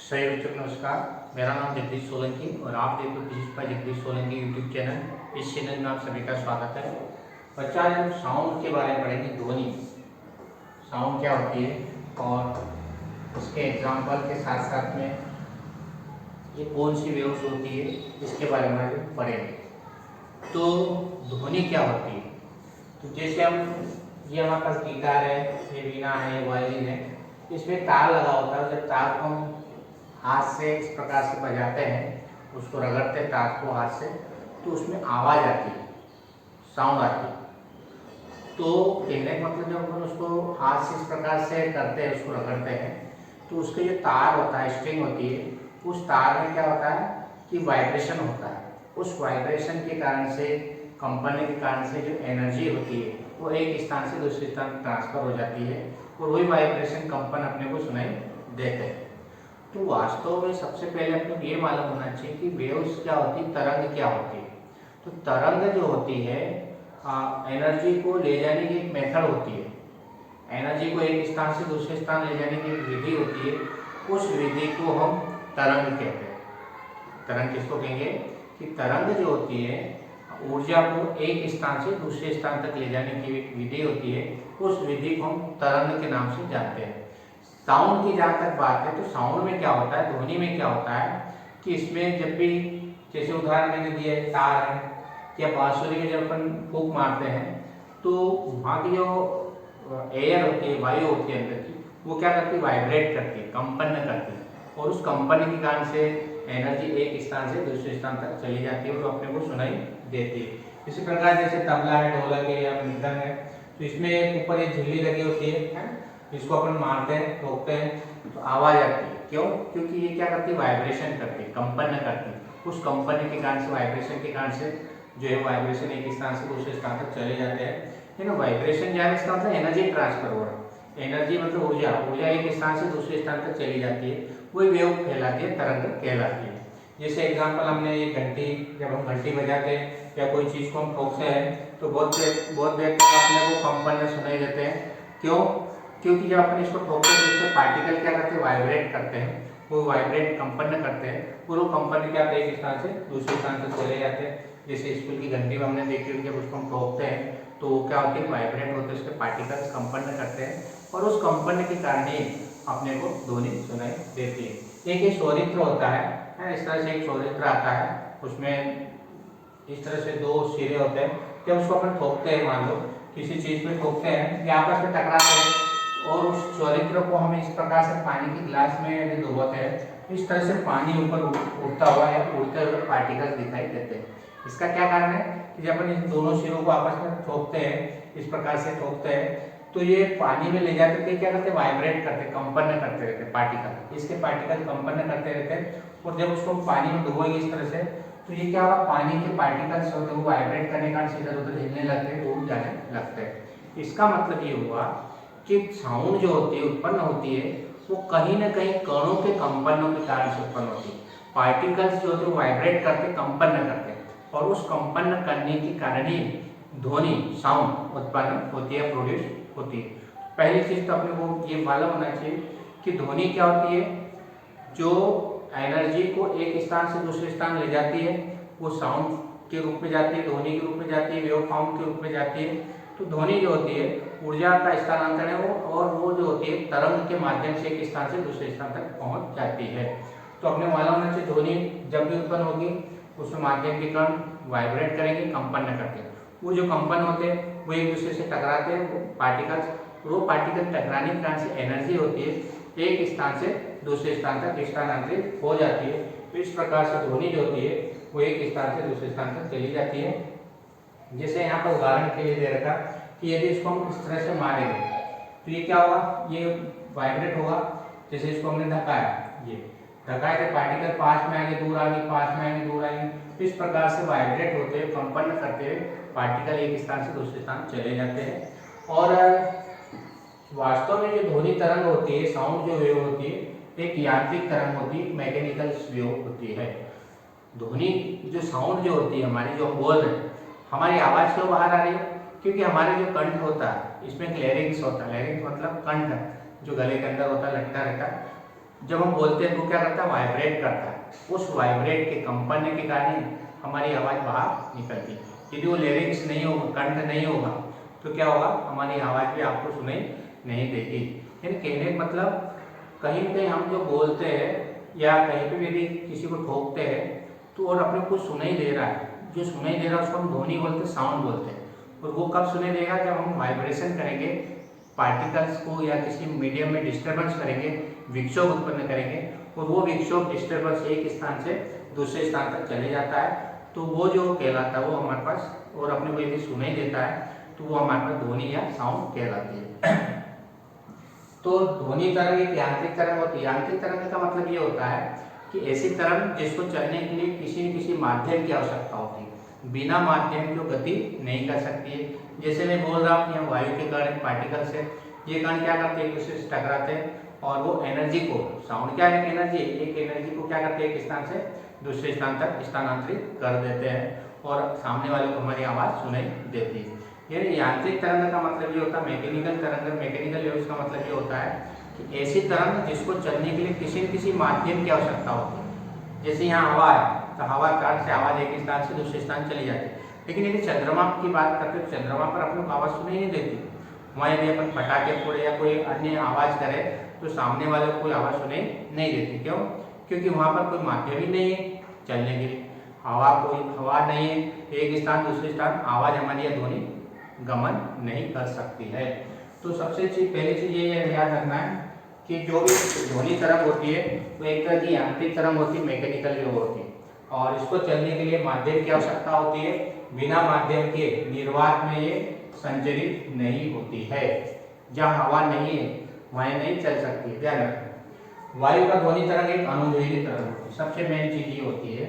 सही बच्चों को नमस्कार। मेरा नाम जगदीश सोलंकी और आप देखो physics bye Jagdish Solanki YouTube channel. इस चैनल में आप सभी का स्वागत है। बच्चा आज हम साउंड के बारे में पढ़ेंगे। ध्वनि साउंड क्या होती है और उसके एग्जाम्पल के साथ साथ में ये कौन सी वेव्स होती है इसके बारे में आज पढ़ेंगे। तो ध्वनि क्या होती है, तो जैसे ये हमारे पास गिटार है, ये वीणा है, वायलिन है, इसमें तार लगा होता है। जब तार को हम हाथ से इस प्रकार से बजाते हैं, उसको रगड़ते हैं तार को हाथ से, तो उसमें आवाज़ आती है, साउंड आती है। तो कहने का मतलब जब हम उसको हाथ से इस प्रकार से करते हैं, उसको रगड़ते हैं, तो उसके जो तार होता है, स्ट्रिंग होती है, उस तार में क्या होता है कि वाइब्रेशन होता है। उस वाइब्रेशन के कारण से, कंपन के कारण से जो एनर्जी होती है वो एक स्थान से दूसरे स्थान ट्रांसफर हो जाती है और वही वाइब्रेशन कंपन अपने को सुनाई देते हैं। तो वास्तव में सबसे पहले अपने को ये मालूम होना चाहिए कि वेव्स क्या होती है, तरंग क्या होती है। तो तरंग जो होती है एनर्जी को ले जाने की एक मेथड होती है। एनर्जी को एक स्थान से दूसरे स्थान ले जाने की एक विधि होती है। उस विधि को हम तरंग कहते हैं। तरंग किसको कहेंगे कि तरंग जो होती है ऊर्जा को एक स्थान से दूसरे स्थान तक ले जाने की एक विधि होती है। उस विधि को हम तरंग के नाम से जानते हैं। साउंड की जहाँ तक बात है, तो साउंड में क्या होता है, ध्वनि में क्या होता है कि इसमें जब भी, जैसे उदाहरण मैंने दिया है, तार है या बांसुरी में जब अपन फूंक मारते हैं, तो वहाँ की जो एयर होती है, वायु होती है अंदर की, वो क्या करती है, वाइब्रेट करती है, कंपन करती है, और उस कंपन के कारण से एनर्जी एक स्थान से दूसरे स्थान तक चली जाती है और अपने को सुनाई देती है। इसी प्रकार जैसे तबला है, ढोलक है या मृदंग है, तो इसमें ऊपर एक झिल्ली लगी होती है, इसको अपन मारते हैं, ठोकते हैं, तो आवाज आती है। क्यों? क्योंकि ये क्या करती है, वाइब्रेशन करती है, कंपन करती है। उस कंपन के कारण से, वाइब्रेशन के कारण से जो है वाइब्रेशन एक स्थान से दूसरे स्थान तक चले जाते हैं। वाइब्रेशन जो है इसका मतलब एनर्जी ट्रांसफर हो रहा है। एनर्जी मतलब ऊर्जा, ऊर्जा एक स्थान से दूसरे स्थान तक चली जाती है, वही वेव कहलाती है, तरंग कहलाती है। जैसे एग्जाम्पल हमने ये घंटी, जब हम घंटी बजाते हैं या कोई चीज को हम ठोकते हैं, तो बहुत देर तक अपने को कंपन में सुनाई देते हैं। क्यों? क्योंकि जब अपन इसको ठोकते हैं तो इसके पार्टिकल क्या करते हैं, वाइब्रेट करते हैं, वो वाइब्रेट कंपन करते हैं, और वो कंपन क्या होता है, एक स्थान से दूसरे स्थान तक चले जाते हैं। जैसे स्कूल की घंटी में हमने देखी होगी, जब उसको हम ठोकते हैं तो क्या होती है, वाइब्रेट होते हैं, उसके पार्टिकल्स कंपन करते हैं, और उस कंपन के कारण ही अपने को ध्वनि सुनाई देती है। एक ये स्वरित्र होता है, इस तरह से एक स्वरित्र आता है, उसमें इस तरह से दो सिरे होते हैं। जब उसको अपन ठोकते हैं, मान लो किसी चीज में ठोकते हैं या आपस में टकराते हैं, और उस स्वरित्र को हम इस प्रकार से पानी की गिलास में यदि डुबोते हैं, इस तरह से पानी ऊपर उड़ता हुआ या उड़ते हुए पार्टिकल दिखाई देते हैं। इसका क्या कारण है कि जब अपन इन दोनों सिरों को आपस में ठोकते हैं, इस प्रकार से ठोकते हैं, तो ये पानी में ले जाते थे, क्या करते हैं, वाइब्रेट करते, कंपन करते रहते हैं पार्टिकल, इसके पार्टिकल कंपन करते रहते हैं। और जब उसको पानी में डुबोएंगे इस तरह से, तो ये क्या होगा, पानी के पार्टिकल्स होते हैं वो वाइब्रेट करने का इधर उधर हिलने लगते हैं, उड़ जाने लगते हैं। इसका मतलब ये हुआ कि साउंड जो होती है, उत्पन्न होती है, वो कहीं ना कहीं कणों के कंपनों के कारण से उत्पन्न होती है। पार्टिकल्स जो होते हैं वाइब्रेट करते, कंपन करते हैं, और उस कंपन करने के कारण ही ध्वनि, साउंड उत्पन्न होती है, प्रोड्यूस होती है। पहली चीज तो अपने को ये मालूम होना चाहिए कि ध्वनि क्या होती है, जो एनर्जी को एक स्थान से दूसरे स्थान ले जाती है, वो साउंड के रूप में जाती है, ध्वनि के रूप में जाती है, वेव फॉर्म के रूप में जाती है। तो ध्वनि जो होती है ऊर्जा का स्थानांतरण है वो, और वो जो होती है तरंग के माध्यम से एक स्थान से दूसरे स्थान तक पहुंच जाती है। तो अपने मालूम होना चाहिए ध्वनि जब भी उत्पन्न होगी, उसमें माध्यम के कण वाइब्रेट करेंगे, कंपन करते हैं। वो जो कंपन होते हैं वो एक दूसरे से टकराते हैं, पार्टिकल्स, वो पार्टिकल टकराने के कारण से एनर्जी होती है एक स्थान से दूसरे स्थान तक स्थानांतरित हो जाती है। तो इस प्रकार से ध्वनि जो होती है वो एक स्थान से दूसरे स्थान तक चली जाती है। जैसे यहाँ पर उदाहरण के लिए दे रखा कि यदि इसको हम इस तरह से मारेंगे तो ये क्या होगा, ये वाइब्रेट होगा। जैसे इसको हमने धकाया, ये धकाए थे, पार्टिकल पास में आएंगे, दूर आएंगे, पास में आएंगे, दूर आएंगे, तो इस प्रकार से वाइब्रेट होते हैं, कंपन करते हुए पार्टिकल एक स्थान से दूसरे स्थान चले जाते हैं। और वास्तव में जो ध्वनि तरंग होती है, साउंड जो वेव होती है, एक यांत्रिक तरंग होती है, मैकेनिकल वेव होती है। ध्वनि जो साउंड जो होती है हमारी, जो हम बोल रहे हैं, हमारी आवाज क्यों बाहर आ रही है, क्योंकि हमारे जो कंठ होता है, इसमें एक लैरिंग्स होता है। लैरिंग्स मतलब कंठ, जो गले के अंदर होता है, लटका रहता है, जब हम बोलते हैं तो क्या करता है, वाइब्रेट करता है। उस वाइब्रेट के कंपन के कारण हमारी आवाज़ बाहर निकलती है। यदि वो लिरिक्स नहीं होगा, कंठ नहीं होगा, तो क्या होगा, हमारी आवाज़ भी आपको सुनाई नहीं देगी। यानी कहने का मतलब कहीं पे हम जो बोलते हैं या कहीं पे भी यदि किसी को ठोकते हैं तो और अपने को सुनाई दे रहा है, जो सुनाई दे रहा है उसको हम ध्वनि बोलते हैं, साउंड बोलते हैं। और वो कब सुनाई देगा, जब हम वाइब्रेशन करेंगे, पार्टिकल्स को या किसी मीडियम में डिस्टर्बेंस करेंगे, विक्षोभ उत्पन्न करेंगे, और वो विक्षोभ डिस्टर्बेंस एक स्थान से दूसरे स्थान तक चले जाता है, तो वो जो कहलाता है वो हमारे पास, और अपने को यदि सुनाई देता है तो वो हमारे पास ध्वनि या साउंड कहलाती है। तो ध्वनि तरंग एक यांत्रिक तरंग होती है। यांत्रिक तरंग का मतलब ये होता है कि ऐसी तरंग जिसको चलने के लिए किसी न किसी माध्यम की आवश्यकता होती है, बिना माध्यम की गति नहीं कर सकती है। जैसे मैं बोल रहा हूँ यहाँ वायु के कण, पार्टिकल्स है, ये कण क्या करते हैं, एक दूसरे से टकराते हैं और वो एनर्जी को, साउंड क्या है, एनर्जी, एक एनर्जी को क्या करते हैं, एक स्थान से दूसरे स्थान तक स्थानांतरित कर देते हैं और सामने वाले को हमारी आवाज़ सुनाई देती है। यानी यांत्रिक तरंग का मतलब ये होता है, मैकेनिकल तरंग, मैकेनिकल वेव्स का मतलब ये होता है कि ऐसी तरंग जिसको चलने के लिए किसी न किसी माध्यम की आवश्यकता होती है। जैसे यहाँ हवा है तो हवा कारण से आवाज़ एक स्थान से दूसरे स्थान चली जाती है। लेकिन यदि चंद्रमा की बात करते हैं, चंद्रमा पर अपने को आवाज़ सुनाई नहीं देती। वहाँ यदि अपन पटाखे फोड़े या कोई अन्य आवाज़ करे तो सामने वाले को कोई आवाज़ सुनाई नहीं देती। क्यों? क्योंकि वहाँ पर कोई माध्यम ही नहीं है चलने के लिए, हवा नहीं है, एक स्थान दूसरे स्थान आवाज़ हमारी या ध्वनि गमन नहीं कर सकती है। तो सबसे पहली चीज ये याद रखना है कि जो भी ध्वनि तरंग होती है वो एक तरह की यांत्रिक तरंग होती है, मैकेनिकल वेव होती है, और इसको चलने के लिए माध्यम की आवश्यकता होती है। बिना माध्यम के निर्वात में ये संचरित नहीं होती है। जहाँ हवा नहीं है वहाँ नहीं चल सकती है, ध्यान रखें। वायु का ध्वनि तरंग एक अनुदैर्घ्य तरंग होती है। सबसे मेन चीज ये होती है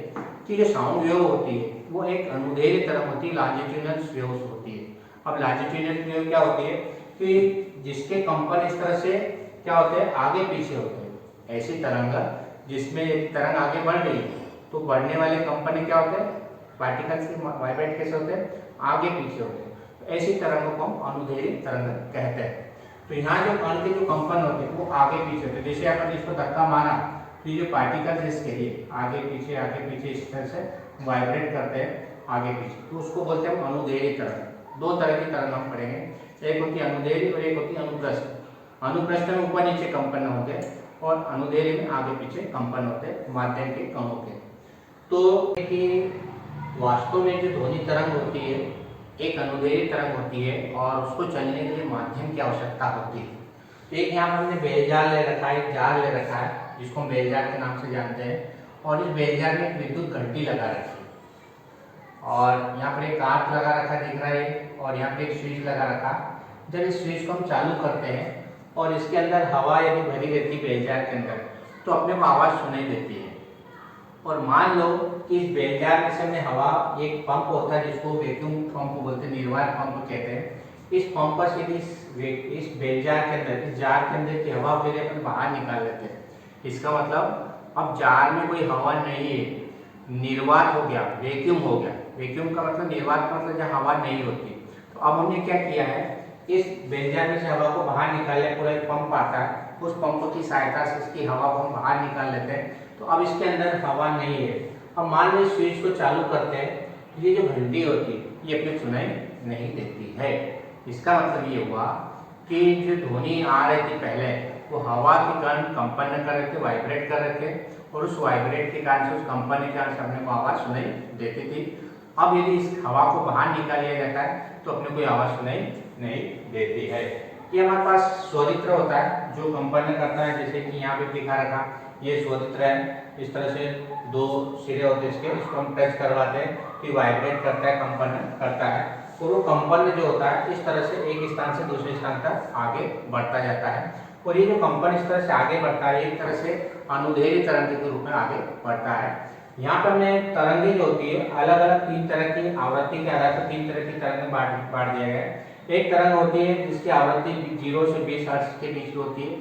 कि जो साउंड वेव होती है वो एक अनुदैर्घ्य तरंग होती है, लॉन्जिट्यूडिनल वेव्स होती है। अब लॉन्जिट्यूडिनल वेव क्या होती है कि जिसके कंपन इस तरह से क्या होते हैं, आगे पीछे होते हैं। ऐसी तरंग जिसमें तरंग आगे बढ़ रही है तो बढ़ने वाले कंपन क्या होते हैं, पार्टिकल्स के वाइब्रेट कैसे होते हैं, आगे पीछे होते हैं। तो ऐसी तरंगों को हम अनुदैर्घ्य तरंग कहते हैं। तो यहाँ जो कण के जो कंपन होते हैं वो आगे पीछे होते हैं। जैसे अपन इसको धक्का मारा तो ये जो पार्टिकल्स इसके लिए आगे पीछे इस तरह से वाइब्रेट करते हैं आगे पीछे, तो उसको बोलते हैं हम अनुदैर्घ्य तरंग। दो तरह की तरंग हम पढ़ेंगे, एक होती है अनुदैर्घ्य और एक होती है अनुप्रस्थ। अनुप्रस्थ में ऊपर नीचे कंपन होते हैं और अनुदैर्घ्य में आगे पीछे कंपन होते हैं माध्यम के कणों के। तो कि वास्तव में जो ध्वनि तरंग होती है एक अनुदैर्घ्य तरंग होती है और उसको चलने के लिए माध्यम की आवश्यकता होती है। एक यहाँ पर हमने बेलजार ले रखा है, एक जार ले रखा है जिसको हम बेलजार के नाम से जानते हैं, और इस बेलजार में एक विद्युत घंटी लगा रखी है और यहाँ पर एक कांच लगा रखा दिख रहा है और यहाँ पे एक स्विच लगा रखा। जब इस स्विच को हम चालू करते हैं और इसके अंदर हवा यदि भरी रहती है बेलजार के अंदर तो अपने को आवाज़ सुनाई देती है। और मान लो कि इस बेलजार में से हमने हवा, एक पंप होता है जिसको वैक्यूम पंप बोलते हैं, निर्वात पंप कहते हैं। इस पंप पर से इस बेलजार के अंदर, इस जार के अंदर की हवा फिर अपन बाहर निकाल लेते हैं। इसका मतलब अब जार में कोई हवा नहीं है, निर्वात हो गया, वैक्यूम हो गया। वैक्यूम का मतलब, निर्वात का मतलब जहाँ हवा नहीं होती। तो अब हमने क्या किया है, इस बेलजार में से हवा को बाहर निकाल लिया। पूरा एक पंप आता है, उस पंप की सहायता से इसकी हवा को हम बाहर निकाल लेते हैं। तो अब इसके अंदर हवा नहीं है। अब मान लो स्विच को चालू करते हैं, ये जो घंटी होती है ये अपने सुनाई नहीं देती है। इसका मतलब ये हुआ कि जो ध्वनि आ रही थी पहले वो हवा के कारण कंपन कर रहे थे, वाइब्रेट कर रहे थे, और उस वाइब्रेट के कारण से, उस कंपन के कारण से अपने को आवाज़ सुनाई देती थी। अब यदि इस हवा को बाहर निकाल लिया जाता है तो अपने कोई आवाज़ सुनाई नहीं देती है। ये हमारे पास स्वरित्र होता है जो कंपन करता है, जैसे कि यहाँ पे दिखा रखा, ये स्वरित्र है। इस तरह से दो सिरे होते हैं इसको हम टच करवाते हैं कि वाइब्रेट करता है, कंपन करता है, और वो कंपन जो होता है इस तरह से एक स्थान से दूसरे स्थान तक आगे बढ़ता जाता है। और ये जो कंपन इस तरह से आगे बढ़ता है एक तरह से अनुदैर्घ्य तरंग के रूप में आगे बढ़ता है। यहाँ पर में तरंगें जो होती है अलग अलग तीन तरह की आवृत्ति के आधार पर तीन तरह की तरंगें बांट दिया गया है। एक तरंग होती है जिसकी आवृत्ति 0 से 20 हर्ट्ज के बीच होती है,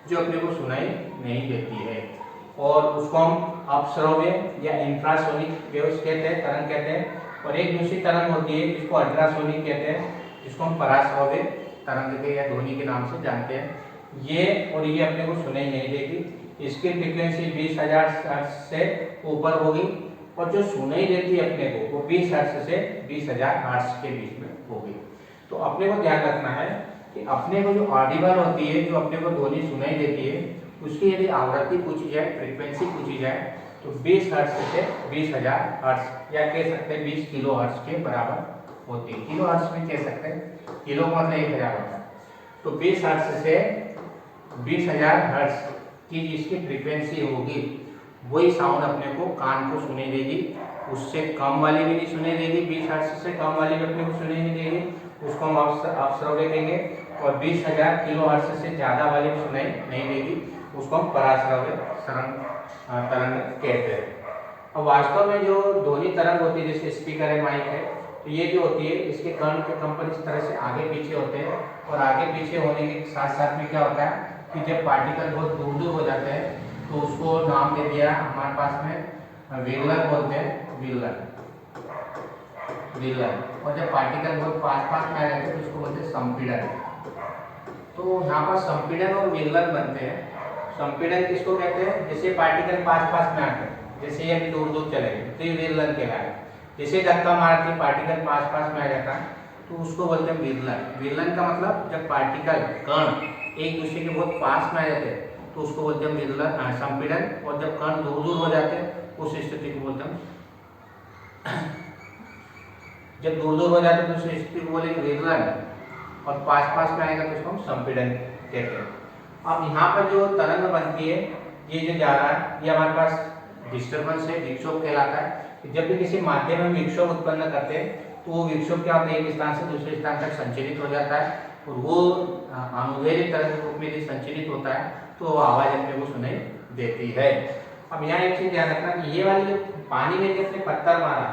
जो अपने को सुनाई नहीं देती है, और उसको हम अपश्रव्य या इंफ्रासोनिक वेव्स कहते हैं, तरंग कहते हैं। और एक दूसरी तरंग होती है जिसको अल्ट्रासोनिक कहते हैं, जिसको हम पराश्रव्य तरंग के या ध्वनि के नाम से जानते हैं। ये और ये अपने को सुनाई नहीं देगी, इसकी फ्रीक्वेंसी 20,000 हर्ट्ज से ऊपर होगी और जो सुनाई देती है अपने को वो 20 हर्ट्ज से 20,000 हर्ट्ज के बीच में होगी। तो अपने को ध्यान रखना है कि अपने को जो ऑडिबल होती है, जो अपने को ध्वनि सुनाई देती है, उसकी यदि आवृत्ति पूछी जाए, फ्रीक्वेंसी पूछी जाए, तो 20 हर्ट्ज से 20,000 हर्ट्ज या कह सकते हैं 20 किलो हर्ट्ज के बराबर होती है। किलो हर्ट्ज में कह सकते हैं, किलो मतलब 1000 होता है। तो 20 हर्ट्ज से 20,000 हर्ट्ज की जिसकी फ्रीक्वेंसी होगी वही साउंड अपने को कान को सुनाई देगी। उससे कम वाली भी नहीं सुनाई देगी, 20 हर्ट्ज से कम वाली भी अपने को सुनाई नहीं देगी, उसको हम अपश्रव्य कहेंगे। और 20,000 किलो हर्ट्ज से ज़्यादा वाली भी सुनाई नहीं देगी, उसको हम पराश्रव्य तरंग कहते हैं। अब वास्तव में जो ध्वनि तरंग होती है, जैसे स्पीकर है, माइक है, तो ये जो होती है इसके कर्ण के कंपन इस तरह से आगे पीछे होते हैं। और आगे पीछे होने के साथ साथ में क्या होता है कि जब पार्टिकल बहुत दूर दूर हो जाते हैं तो उसको नाम दे दिया हमारे पास में विल्लन बोलते हैं, विल्लन। और जब पार्टिकल बहुत पास में आ जाते हैं तो उसको बोलते हैं संपीड़न। तो यहाँ पर संपीड़न और विल्लन बनते हैं। संपीड़न किसको कहते हैं? जैसे पार्टिकल पास में आते हैं, जैसे ये अभी दूर दूर चले गए तो ये विल्लन कहलाएगा। जैसे धक्का मारती पार्टिकल पास में आ जाता है तो उसको बोलते हैं विल्लन। विल्लन का मतलब जब पार्टिकल कण एक दूसरे के बहुत पास में आ जाते हैं तो उसको बोलते हैं विल्लन, संपीड़न। और जब कण दूर दूर हो जाते हैं उस स्थिति को बोलते हैं जब दूर दूर हो जाते हैं तो उस स्थिति को बोलेंगे विल्लन। और पास में आएगा तो उसको हम संपीड़न कहते हैं। अब यहाँ पर जो तरंग बनती है, ये जो जा रहा है, ये हमारे पास डिस्टर्बेंस है, विक्षोभ कहलाता है। जब भी किसी माध्यम में विक्षोभ उत्पन्न करते हैं तो वो विक्षोभ क्या होता है, एक स्थान से दूसरे स्थान तक संचरित हो जाता है। और वो अनुदैर्ध्य तरंग रूप में यदि संचरित होता है तो आवाज अपने को सुनाई देती है। अब यहाँ एक चीज ध्यान रखना कि ये वाली जो पानी में जब पत्थर मारा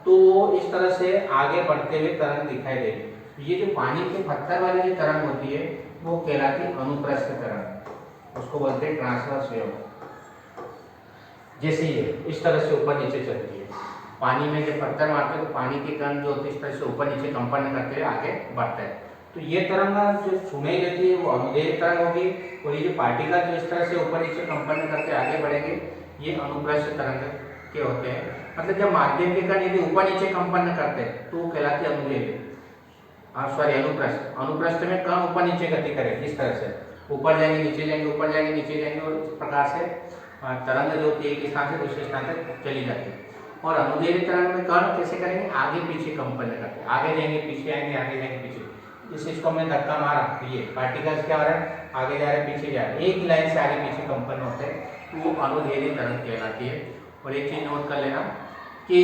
तो वो इस तरह से आगे बढ़ते हुए तरंग दिखाई देगी। ये जो पानी के पत्थर वाली जो तरंग होती है वो कहलाती है अनुप्रस्थ तरंग, उसको बोलते हैं ट्रांसवर्स वेव। जैसे ये इस तरह से ऊपर नीचे चलती है, पानी में जब पत्थर मारते हैं तो पानी के कण जो होते हैं इस तरह से ऊपर नीचे कंपन करते हुए आगे बढ़ते हैं। तो ये तरंग जो सुनाई देती है वो अनुदैर्ध्य तरंग होगी। और ये जो पार्टिकल जो इस तरह से ऊपर नीचे कंपन करते आगे बढ़ेंगे ये अनुप्रस्थ तरंग के होते हैं। मतलब जब माध्यम के कण यदि ऊपर नीचे कंपन करते हैं तो वो कहलाते हैं अनुदैर्ध्य, अनुप्रस्थ। अनुप्रस्थ में कण ऊपर नीचे गति करेंगे, इस तरह से ऊपर जाएंगे नीचे जाएंगे, ऊपर जाएंगे नीचे जाएंगे, और इस प्रकार से तरंग जो होती है एक स्थान से दूसरे स्थान तक चली जाती है। और अनुदैर्ध्य तरंग में कण कैसे करेंगे, आगे पीछे कंपन करते हैं, आगे जाएंगे पीछे आएंगे, आगे जाएंगे पीछे। जैसे इसको हमने धक्का मारा तो ये पार्टिकल्स क्या हो रहा है, आगे जा रहे हैं पीछे जा रहे हैं, एक ही लाइन से आगे पीछे कंपन होते हैं, तो वो अनुदैर्ध्य तरंग कहलाती है। और एक चीज नोट कर लेना कि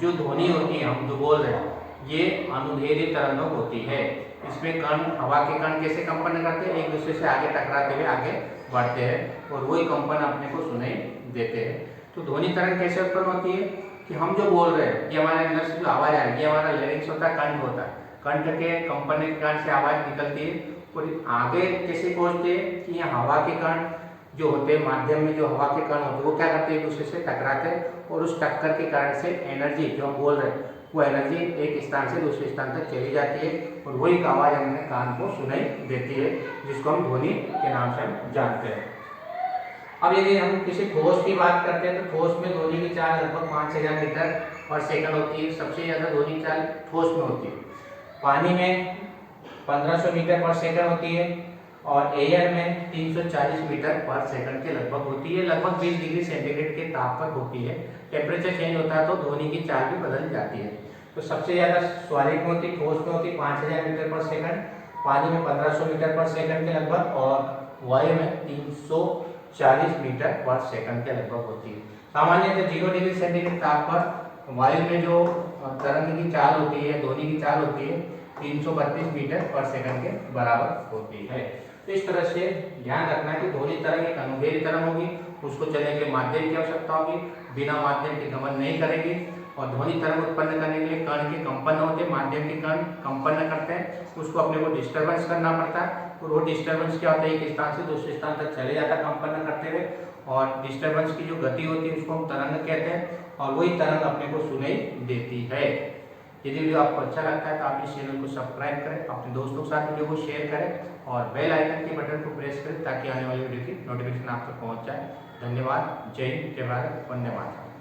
जो ध्वनि होती है हम जो बोल रहे हैं ये अनुदैर्ध्य तरंग होती है। इसमें कण, हवा के कण कैसे कंपन करते हैं, एक दूसरे से आगे टकराते हुए आगे बढ़ते हैं और वही कंपन अपने को सुनाई देते हैं। तो ध्वनि तरंग कैसे उत्पन्न होती है कि हम जो बोल रहे हैं ये हमारे अंदर से जो आवाज आ रही है, ये हमारा लैरिंक्स होता है, कंठ होता है, कंठ के कंपन के कारण से आवाज निकलती है। और आगे कैसे पहुंचते हैं कि यहाँ हवा के कण जो होते हैं, माध्यम में जो हवा के कण होते हैं वो क्या करते हैं, एक दूसरे से टकराते हैं और उस टक्कर के कारण से एनर्जी जो हम बोल रहे हैं वो एनर्जी एक स्थान से दूसरे स्थान तक चली जाती है और वही आवाज हमने कान को सुनाई देती है, जिसको हम ध्वनि के नाम से हम जानते हैं। अब यदि हम किसी ठोस की बात करते हैं तो ठोस में ध्वनि की चाल लगभग 5000 मीटर पर सेकंड होती है। सबसे ज्यादा ध्वनि चाल ठोस में होती है। पानी में 1500 मीटर पर सेकंड होती है और एयर में 340 मीटर पर सेकंड के लगभग होती है। लगभग 20 डिग्री सेंटीग्रेड के ताप पर होती है। टेम्परेचर चेंज होता है तो ध्वनि की चाल भी बदल जाती है। तो सबसे ज्यादा स्वाभाविक में होती, ठोस में होती 5000 मीटर पर सेकंड, पानी में 1500 मीटर पर सेकंड के लगभग और वायु में 340 मीटर पर सेकंड के लगभग होती है। सामान्यतः 0 डिग्री सेंटीग्रेड ताप पर वायु में जो तरंग की चाल होती है, ध्वनि की चाल होती है 332 मीटर पर सेकंड के बराबर होती है। तो इस तरह से ध्यान रखना कि ध्वनि तरंग एक अनुदैर्ध्य तरंग होगी, उसको चलने के लिए माध्यम की आवश्यकता होगी, बिना माध्यम के गमन नहीं करेगी। और ध्वनि तरंग उत्पन्न करने के लिए कण के कंपन होते हैं, माध्यम के कण कंपन करते हैं, उसको अपने को डिस्टर्बेंस करना पड़ता है। और वो डिस्टर्बेंस क्या होता है, एक स्थान से दूसरे स्थान तक चले जाता है कंपन करते हुए। और डिस्टर्बेंस की जो गति होती है उसको हम तरंग कहते हैं और वही तरंग अपने को सुनाई देती है। यदि वीडियो आपको अच्छा लगता है तो आप इस चैनल को सब्सक्राइब करें, अपने दोस्तों के साथ वीडियो को शेयर करें और बेल आइकन के बटन को प्रेस करें ताकि आने वाली वीडियो की नोटिफिकेशन आप तक पहुंच जाए। धन्यवाद। जय हिंद, जय भारत, वंदे मातरम।